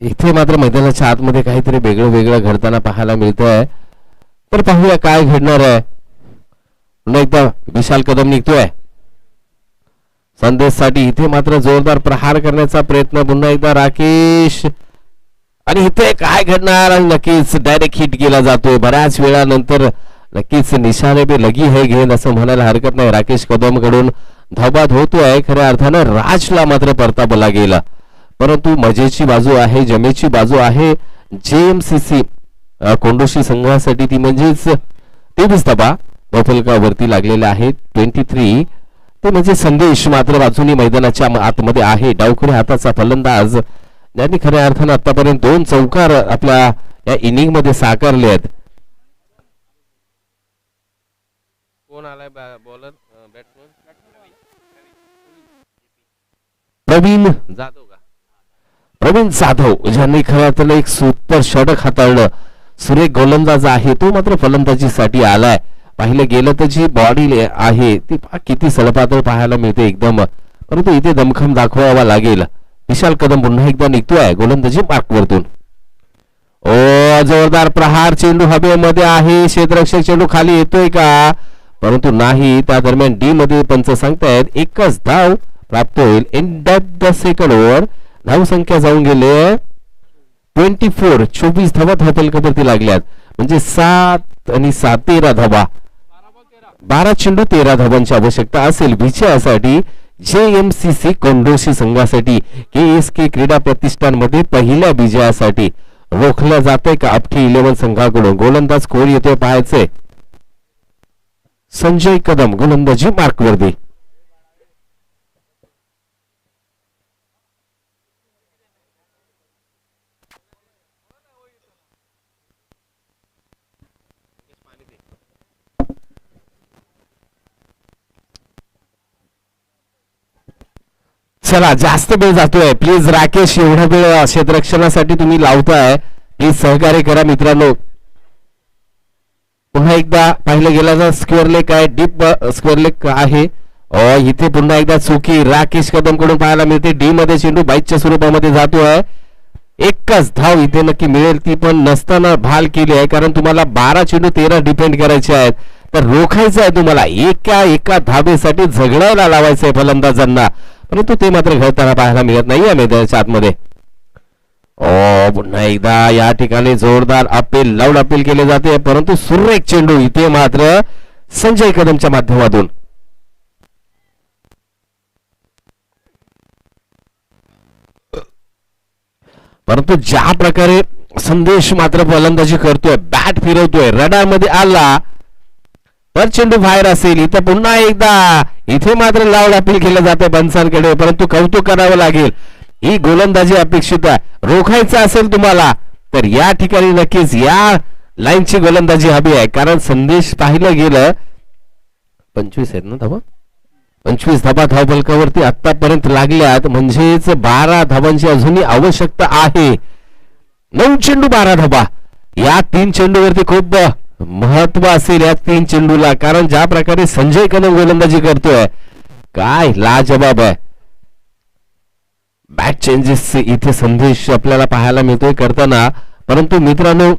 इथे मात्र मैदानाच्या आतमध्ये काहीतरी वेगळं वेगळं घडताना पाहायला मिळत आहे. तर पाहूया काय घडणार आहे. पुन्हा एकदा विशाल कदम निघतोय संदेश साठी. इथे मात्र जोरदार प्रहार करण्याचा प्रयत्न पुन्हा एकदा राकेश. आणि इथे काय घडणार. आणि नक्कीच डायरेक्ट हिट केला जातोय. बऱ्याच वेळानंतर नक्कीच निशाणे पे लगी है गेंद असं म्हणायला हरकत नाही. राकेश कदम कडून धावबाद होतोय. खऱ्या अर्थानं राजला मात्र परतापला गेला. परंतु मजेची बाजू आहे, जमेची बाजू आहे JMCC कोंडोशी संघासाठी ती म्हणजेच 23 धाबा बफलकावरती लागलेल्या आहेत. 23 ते म्हणजे संदेश मात्र बाजूनी मैदानाच्या आतमध्ये आहे. डावखुऱ्या हाताचा फलंदाज ज्यांनी खऱ्या अर्थानं आतापर्यंत 2 चौकार आपल्या या इनिंग मध्ये साकारले आहेत. कोण आलाय बॉलर बॅट्समन प्रवीण जाधव का. प्रवीण जाधव ज्यांनी खऱ्या अर्थानं एक सुपर षटक हाताळलं. सुरेख गोलंदाज आहे तो मात्र फलंदाजीसाठी आलाय. पाहिलं गेलं तर जी बॉडी आहे ती किती सडपातळ पाहायला मिळते एकदम. परंतु इथे दमखम दाखवावा लागेल. विशाल कदम पुन्हा एकदा निघतोय गोलंदाजी मार्कवरतून. ओ जोरदार प्रहार. चेंडू हवेमध्ये आहे. क्षेत्ररक्षक चेंडू खाली येतोय का. परंतु नाही. त्या दरम्यान डी मध्ये पंच सांगतायत एकच धाव प्राप्त होईल. End of the second over. धाव संख्या जाऊन गेले 24. 24 धावा धावफलकावरती लागल्यात. म्हणजे 7 आणि 7 13 धावा. 12 चेंडू 13 धावांची आवश्यकता असेल विजयासाठी JMCC कोंडोशी संघासाठी. KSK क्रीडा प्रतिष्ठान मध्ये पहिल्या विजयासाठी रोखल्या जाते का अपठी 11 संघाकडून. गोलंदाज कोण येतोय पाहायचंय. संजय कदम गोलंदाजी मार्कवरती. चला जास्त वेळ जातोय. प्लीज राकेश एवढा वेळ क्षेत्ररक्षणासाठी तुम्ही लावताय. प्लीज सहकार्य करा मित्रांनो. पुन्हा एकदा पाहिलं गेला तर स्क्वेअर लेग आहे. डीप स्क्वेअर लेग आहे. इथे पुन्हा एकदा चुकी राकेश कदम कडून पाहायला मिळते. डी मध्ये चेंडू बाईकच्या स्वरूपामध्ये जातोय. एकच धाव इथे नक्की मिळेल ती पण नसताना भाल केली आहे. कारण तुम्हाला 12 चेंडू 13 डिफेंड करायचे आहेत. तर रोखायचं आहे तुम्हाला. एका धाबेसाठी झगडायला लावायचं आहे फलंदाजांना. परंतु ते मात्र घडताना पाहायला मिळत नाहीये मैदानाच्या आतमध्ये. पुन्हा एकदा या ठिकाणी जोरदार अपील लाऊड अपील केले जाते. परंतु सुरेख चेंडू इथे मात्र संजय कदमच्या माध्यमातून. परंतु ज्या प्रकारे संदेश मात्र फलंदाजी करतोय, बॅट फिरवतोय, रडारमध्ये आला पर चेंडू बाहेर असेल. इथं पुन्हा एकदा इथे मात्र लाऊड अपील केलं जाते पंचांकडे. परंतु कौतुक करावं लागेल. ही गोलंदाजी अपेक्षित आहे. रोखायचं असेल तुम्हाला तर या ठिकाणी नक्कीच या लाईनची गोलंदाजी हवी आहे. कारण संदेश पाहिलं गेलं 25 आहेत ना धावा. 25 धाबा धावफलकावरती आतापर्यंत लागल्यात. म्हणजेच 12 धावांची अजूनही आवश्यकता आहे. 9 चेंडू 12 धाबा. या 3 चेंडूवरती खूप महत्व असेल या 3 चेंडूला. कारण ज्या प्रकारे संजय कदम गोलंदाजी करतोय काय लाजबाब आहे. बॅट चेंजेस इथे संदेश आपल्याला पाहायला मिळतोय करताना. परंतु मित्रांनो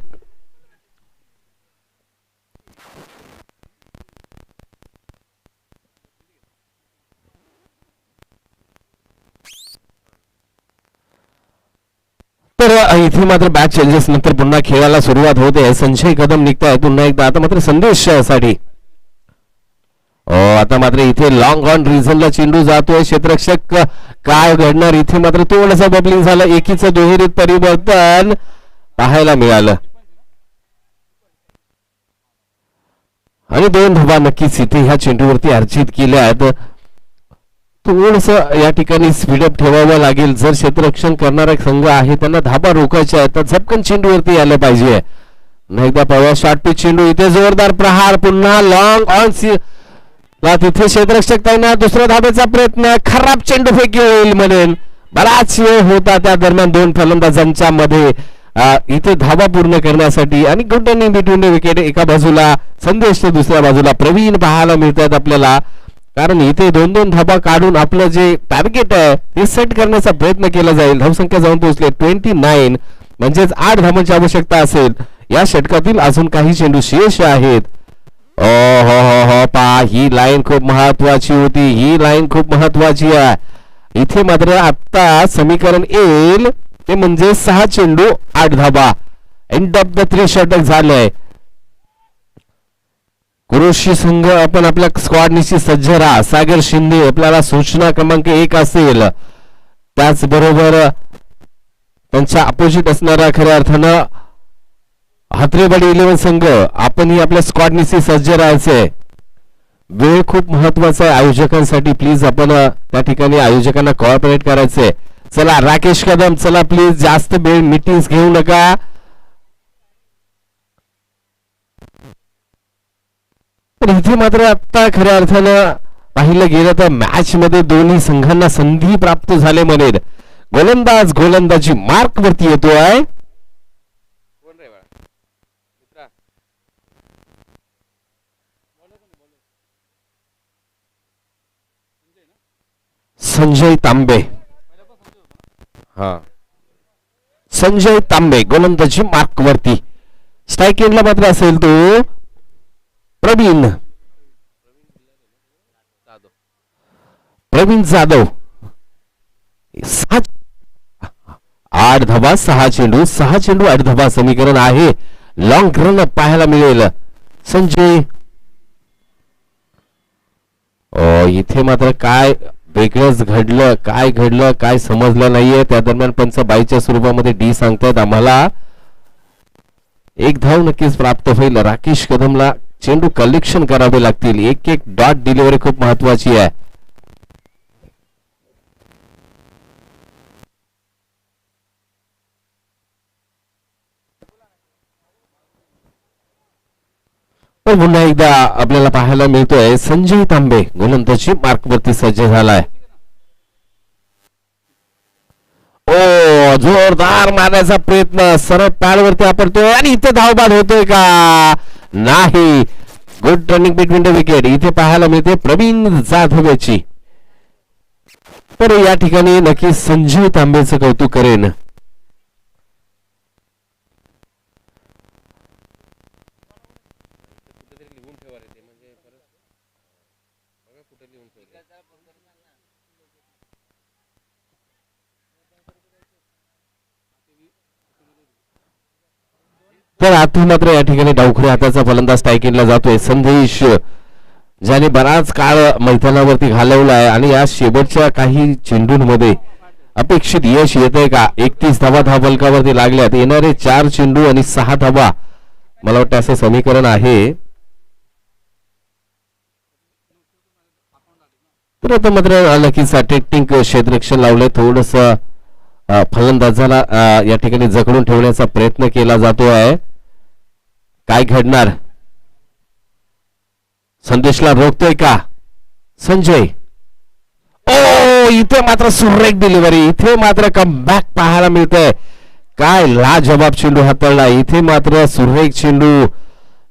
तर इथे मात्र बॅट चेंजेस नंतर पुन्हा खेळाला सुरुवात होते. संजय कदम निघताय पुन्हा एकदा. आता मात्र संदेश साठी आता मात्र इथे लॉंग ऑन रिझनला चेंडू जातोय. क्षेत्ररक्षक काय घडणार इथे मात्र थोडंसं बबलिंग झालं. एकीचं दुहेरीत परिवर्तन पाहायला मिळालं आणि 2 धावा नक्कीच इथे ह्या चेंडूवरती अर्जित केल्या आहेत. थोडस या ठिकाणी स्पीडअप ठेवावं लागेल. जर क्षेत्ररक्षण करणारा संघ आहे त्यांना धाबा रोखायचे आहेत तर झपकन चेंडूवरती यायला पाहिजे. नाही एकदा पळवा शॉर्ट पिच चेंडू. इथे जोरदार प्रहार. पुन्हा लॉंग ऑन ला तिथे क्षेत्ररक्षक त्यांना दुसऱ्या धाब्याचा प्रयत्न, खराब चेंडू फेकी होईल म्हणेल. बराच वेळ होता त्या दरम्यान दोन फलंदाजांच्या मध्ये इथे धाबा पूर्ण करण्यासाठी. आणि good running between the wicket. एका बाजूला संदेश तर दुसऱ्या बाजूला प्रवीण पाहायला मिळतात आपल्याला, कारण इथे दोन दोन धाबा काढून आपलं जे टार्गेट आहे ते सेट करण्याचा प्रयत्न केला जाईल. धावसंख्या जाऊन पोहोचले 29, म्हणजेच 8 धावांची आवश्यकता असेल. या षटकातील अजून काही चेंडू शेष आहेत. ओ हो हो हो पा, ही लाईन खूप महत्वाची होती, ही लाईन खूप महत्वाची आहे. इथे मात्र आता समीकरण येईल ते म्हणजे 6 चेंडू 8 धाबा. एंड ऑफ द 3 षटक झालंय. कुरुशी संघ आपण आपल्या स्क्वॉडनिशी सज्ज राहा. सागर शिंदे आपल्याला सूचना क्रमांक 1 असेल. त्याचबरोबर त्यांच्या अपोजिट असणारा खऱ्या अर्थानं हात्रेवाडी 11 संघ, आपणही आपल्या स्क्वॉडनिशी सज्ज राहायचंय. वेळ खूप महत्वाचा आहे आयोजकांसाठी. प्लीज आपण त्या ठिकाणी आयोजकांना कॉर्पोरेट करायचंय. चला राकेश कदम, चला प्लीज, जास्त वेळ मीटिंग्स घेऊ नका. पण इथे मात्र आता खऱ्या अर्थानं पाहिलं गेलं तर मॅच मध्ये दोन्ही संघांना संधी प्राप्त झाले म्हणेल. गोलंदाज गोलंदाजी मार्क वरती येतोय. संजय तांबे. हा, संजय तांबे गोलंदाजी मार्क वरती. स्ट्राईक एंडला मात्र असेल तो प्रवीण जाधव. 8 धावा 6 चेंडू, 6 चेंडू 8 धावा समीकरण आहे. लॉंग रन पाहायला मिळेल. संजय, इथे मात्र काय वेगळंच घडलं, काय घडलं काय समजलं नाहीये. त्या दरम्यान पंच बाईच्या स्वरूपामध्ये डी सांगतायत आम्हाला. 1 धाव नक्कीच प्राप्त होईल. राकेश कदमला चेंडू कलेक्शन करावे लागतील. एक एक डॉट डिलिव्हरी खूप महत्वाची आहे. पण पुन्हा एकदा आपल्याला पाहायला मिळतोय संजय तांबे गोलंदाजी मार्कवरती सज्ज झालाय. ओ, जोरदार मारण्याचा प्रयत्न, सरळ पॅडवरती आपटतोय आणि इथे धावबाद होतोय का? नाही. Good running between the wicket. इथे पाहायला मिळते प्रवीण जाधव. तर या ठिकाणी नक्की संजय तांबेचं कौतुक करेन. तर आतून मात्र या ठिकाणी डावखुरी हाताचा फलंदाज स्ट्राईकिंगला जातोय संदेश, ज्याने बराच काळ मैदानावरती घालवला आहे. आणि या शेवटच्या काही चेंडूंमध्ये अपेक्षित यश येतंय का? 31 धावा धावफलकावरती लागल्यात. येणारे 4 चेंडू आणि 6 धावा, मला वाटतं असं समीकरण आहे. तर आता मात्र नक्कीच टेक्निक क्षेत्ररक्षण लावलंय. थोडस फलंदाजाला या ठिकाणी जखडून ठेवण्याचा प्रयत्न केला जातो आहे. काय घडणार? संदेशला रोखतोय का संजय? ओ, इथे मात्र सुरेख डिलिव्हरी. इथे मात्र कमबॅक पाहायला मिळतंय. काय लाजवाब चेंडू हाताळला. इथे मात्र सुरेख चेंडू.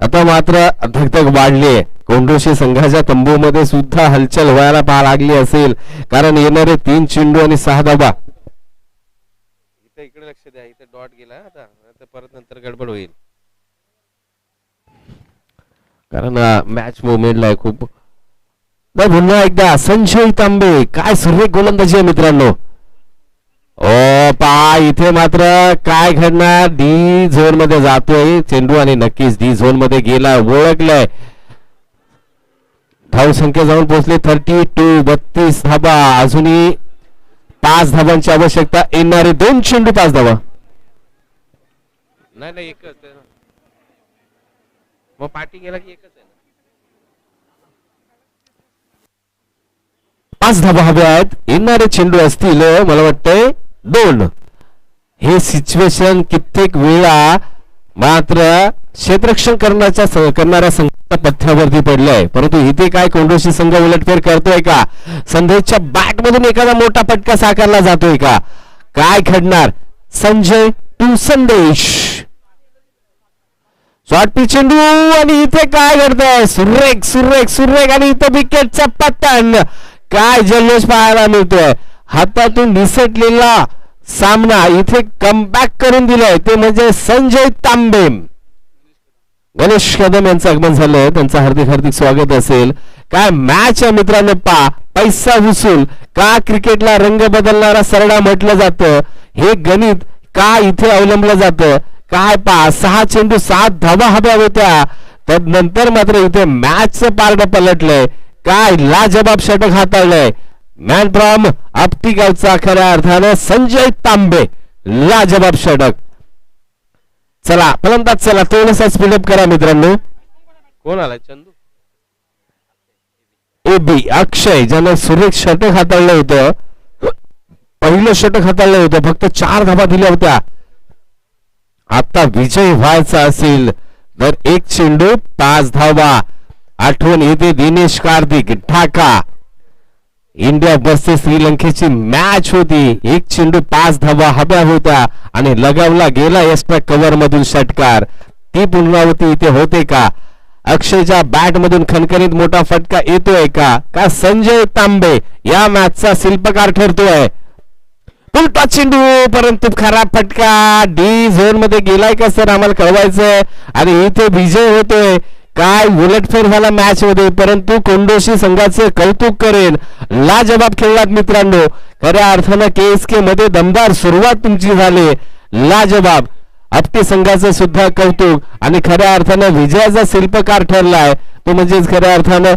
आता मात्र धगधग वाढली. कोंडोशी संघाच्या तंबूमध्ये सुद्धा हलचल व्हायला पाहा लागली असेल, कारण येणारे 3 चेंडू आणि 6 धावा. इकडे लक्ष द्या. इथे डॉट गेला. आता परत नंतर गडबड होईल, कारण मॅच मुवमेंटला खूप. पुन्हा एकदा संजय तांबे, काय सुरेख गोलंदाजी आहे मित्रांनो. ओ पा, इथे मात्र काय घडणार? डी झोन मध्ये जातोय चेंडू आणि नक्कीच डी झोन मध्ये गेला, ओळखलाय. धाव संख्या जाऊन पोहोचले 32, 32 धाबा. अजूनही 5 धाबांची आवश्यकता. येणारे 2 चेंडू 5 धाबा. नाही एकच मग पार्टी गेला की एकच आहे ना. 5 धाबा हव्या आहेत. येणारे चेंडू असतील मला वाटतंय 2. हे सिच्युएशन कित्येक वेळा मात्र क्षेत्ररक्षण करणाऱ्या संघाच्या पथ्यावरती पडलंय, परंतु इथे काय कोंडोशी संघ उलटफेर करतोय का? संदेशच्या बॅट मधून एखादा मोठा फटका साकारला जातोय का? काय घडणार? संजय टू संदेश, शॉर्ट पिच चेंडू आणि इथे काय घडतंय? सुरेख सुरेख सुरेख आणि इथे विकेटचा पतन. काय जल्लोष पाहायला मिळतोय. हातातून निसटलेला सामना इथे कमबॅक करून दिलाय ते म्हणजे संजय तांबे. गणेश कदम यांचं आगमन झालंय, त्यांचं हार्दिक हार्दिक स्वागत असेल. काय मॅच आहे मित्रांनो, पैसा वसूल का क्रिकेटला रंग बदलणारा सरडा म्हटलं जातं. हे गणित का इथे अवलंबलं जातं. काय 6 चेंडू 7 धावा हव्या होत्या, तदनंतर मात्र इथे मॅचचं पारडं पलटलंय. काय लाजबाब षटक हाताळलंय मॅन फ्रॉम आपटी गावचा खऱ्या अर्थानं संजय तांबे. लाजबाब षटक. चला फलंदाज, चला थोडंसं स्पीडअप करा मित्रांनो. कोण आलाय? चंदू, एबी अक्षय, ज्यानं सुरेख षटक हाताळलं होतं. पहिलं षटक हाताळलं होतं, फक्त 4 धावा दिल्या होत्या. आता विजय व्हायचा असेल तर 1 चेंडू 5 धावा. आठवण येते दिनेश कार्तिक, ढाका. इंडिया वर्सेस श्रीलंकेची मॅच होती. 1 चेंडू 5 धावा हव्या होत्या आणि लगावला गेला एक्स्ट्रा कव्हर मधून षटकार. ती पुनरावृत्ती इथे होते का? अक्षयच्या बॅट मधून खणखणीत मोठा फटका येतोय का? का संजय तांबे या मॅचचा शिल्पकार ठरतोय? उलटा चेंडू, परंतु खराब फटका. डी झोन मध्ये गेलाय का सर, आम्हाला कळवायचंय. आणि इथे विजय होतोय. काय उलटफेर झाला मॅच मध्ये, परंतु कोंडोशी संघाचे कौतुक करेन. लाजबाब खेळलात मित्रांनो. खऱ्या अर्थानं KSK मध्ये दमदार सुरुवात तुमची झाली. लाजबाब. आपटी संघाचं सुद्धा कौतुक आणि खऱ्या अर्थानं विजयाचा शिल्पकार ठरलाय तो म्हणजेच खऱ्या अर्थानं